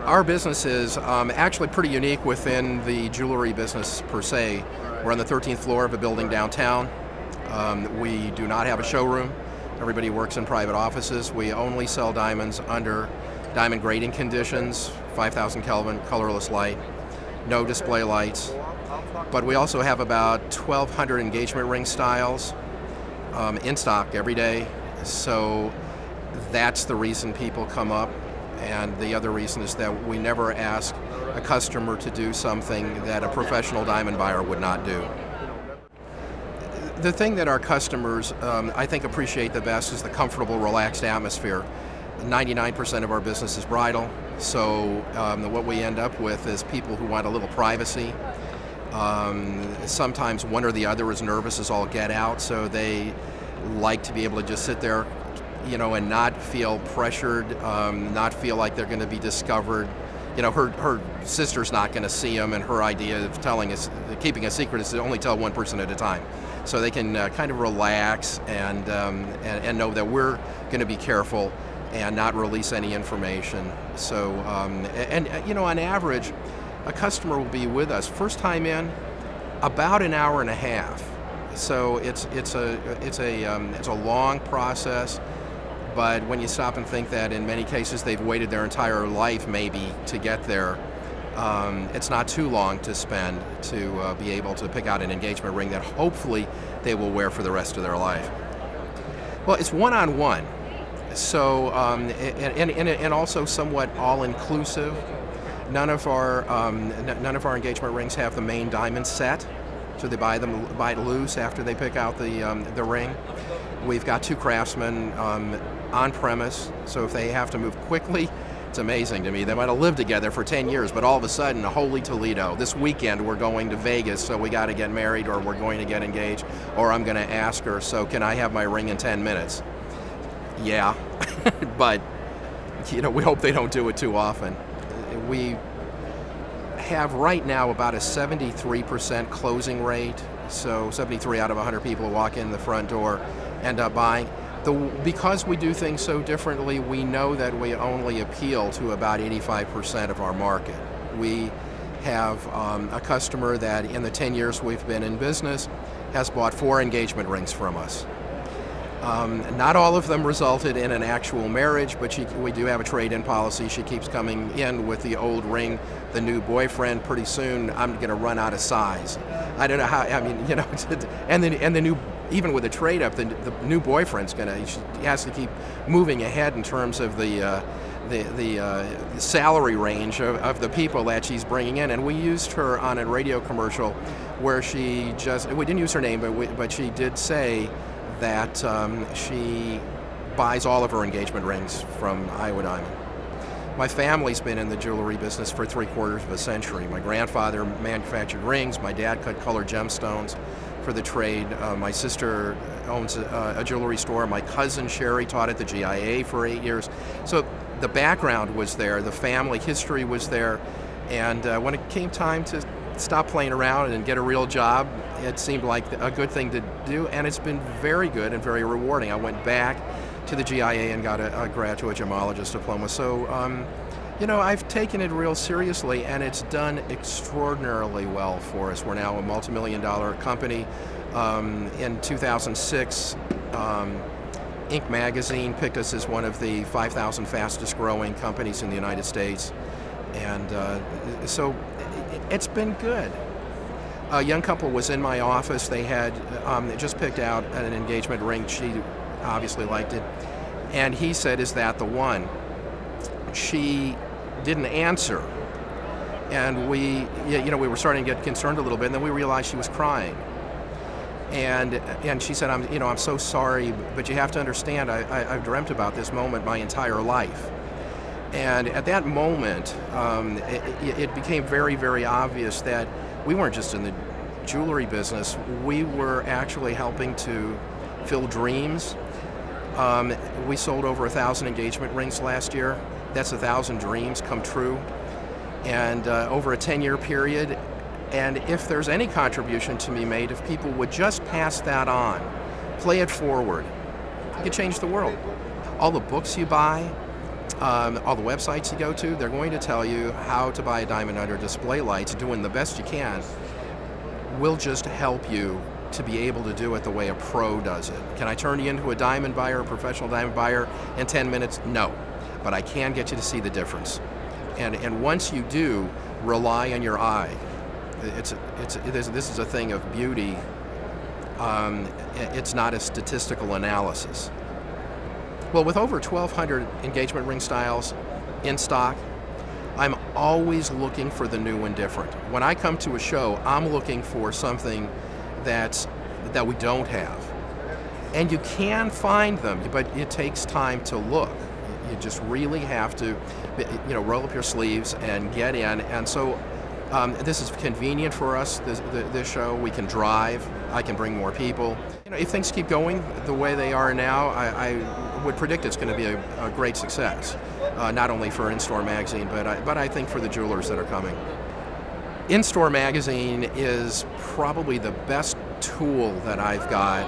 Our business is actually pretty unique within the jewelry business per se. We're on the 13th floor of a building downtown. We do not have a showroom. Everybody works in private offices. We only sell diamonds under diamond grading conditions, 5,000 Kelvin, colorless light, no display lights. But we also have about 1,200 engagement ring styles in stock every day. So that's the reason people come up. And the other reason is that we never ask a customer to do something that a professional diamond buyer would not do. The thing that our customers, I think, appreciate the best is the comfortable, relaxed atmosphere. 99% of our business is bridal, so what we end up with is people who want a little privacy. Sometimes one or the other is nervous as all get out, so they like to be able to just sit there, you know, and not feel pressured, not feel like they're going to be discovered. You know, her sister's not going to see them, and her idea of keeping a secret is to only tell one person at a time. So they can kind of relax and know that we're going to be careful and not release any information. So, you know, on average, a customer will be with us first time in about an hour and a half. So it's a long process. But when you stop and think that in many cases they've waited their entire life maybe to get there, it's not too long to spend to be able to pick out an engagement ring that hopefully they will wear for the rest of their life. Well, it's one-on-one, so and also somewhat all-inclusive. None of our engagement rings have the main diamond set, so they buy it loose after they pick out the ring. We've got 2 craftsmen on premise, so if they have to move quickly, it's amazing to me. They might have lived together for 10 years, but all of a sudden, holy Toledo, this weekend we're going to Vegas, so we got to get married, or we're going to get engaged, or I'm going to ask her, so can I have my ring in 10 minutes? Yeah, but you know, we hope they don't do it too often. We have right now about a 73% closing rate, so 73 out of 100 people who walk in the front door end up buying. Because we do things so differently, we know that we only appeal to about 85% of our market. We have a customer that in the 10 years we've been in business has bought 4 engagement rings from us. Not all of them resulted in an actual marriage, but we do have a trade-in policy. She keeps coming in with the old ring, the new boyfriend. Pretty soon I'm going to run out of size. I don't know how, I mean, you know, and the new, even with a trade-up, the new boyfriend's he has to keep moving ahead in terms of the salary range of the people that she's bringing in. And we used her on a radio commercial where we didn't use her name, but she did say that she buys all of her engagement rings from Iowa Diamond. My family's been in the jewelry business for 3/4 of a century. My grandfather manufactured rings, my dad cut colored gemstones for the trade. My sister owns a jewelry store. My cousin Sherry taught at the GIA for 8 years. So the background was there, the family history was there, and when it came time to stop playing around and get a real job, it seemed like a good thing to do, and it's been very good and very rewarding. I went back to the GIA and got a graduate gemologist diploma. So, you know, I've taken it real seriously, and it's done extraordinarily well for us. We're now a multi-million-dollar company. In 2006, Inc. magazine picked us as one of the 5,000 fastest growing companies in the United States. And so it's been good. A young couple was in my office. They had just picked out an engagement ring. She obviously liked it. And he said, "Is that the one?" She didn't answer. And we were starting to get concerned a little bit, and then we realized she was crying. And she said, I'm so sorry, but you have to understand, I've dreamt about this moment my entire life. And at that moment, it became very, very obvious that we weren't just in the jewelry business, we were actually helping to fill dreams. We sold over 1,000 engagement rings last year. That's 1,000 dreams come true. And over a 10-year period, and if there's any contribution to be made, if people would just pass that on, play it forward, you could change the world. All the books you buy, all the websites you go to, they're going to tell you how to buy a diamond under display lights. Doing the best you can will just help you to be able to do it the way a pro does it. Can I turn you into a diamond buyer, a professional diamond buyer in 10 minutes? No, but I can get you to see the difference. And once you do, rely on your eye. This is a thing of beauty. It's not a statistical analysis. Well, with over 1,200 engagement ring styles in stock, I'm always looking for the new and different. When I come to a show, I'm looking for something that we don't have. And you can find them, but it takes time to look. You just really have to, roll up your sleeves and get in. And so this is convenient for us, this show. We can drive, I can bring more people. If things keep going the way they are now, I would predict it's going to be a great success. Not only for In-Store Magazine, but I think for the jewelers that are coming. In-Store Magazine is probably the best tool that I've got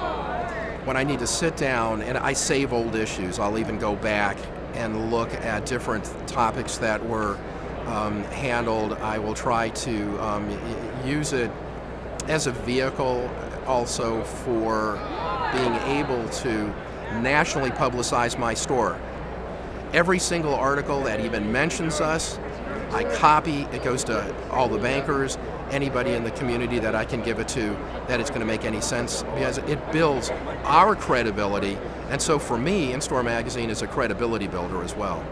when I need to sit down, and I save old issues. I'll even go back and look at different topics that were handled. I will try to use it as a vehicle also for being able to nationally publicize my store. Every single article that even mentions us, I copy. It goes to all the bankers, anybody in the community that I can give it to, that it's going to make any sense, because it builds our credibility. And so for me, In-Store Magazine is a credibility builder as well.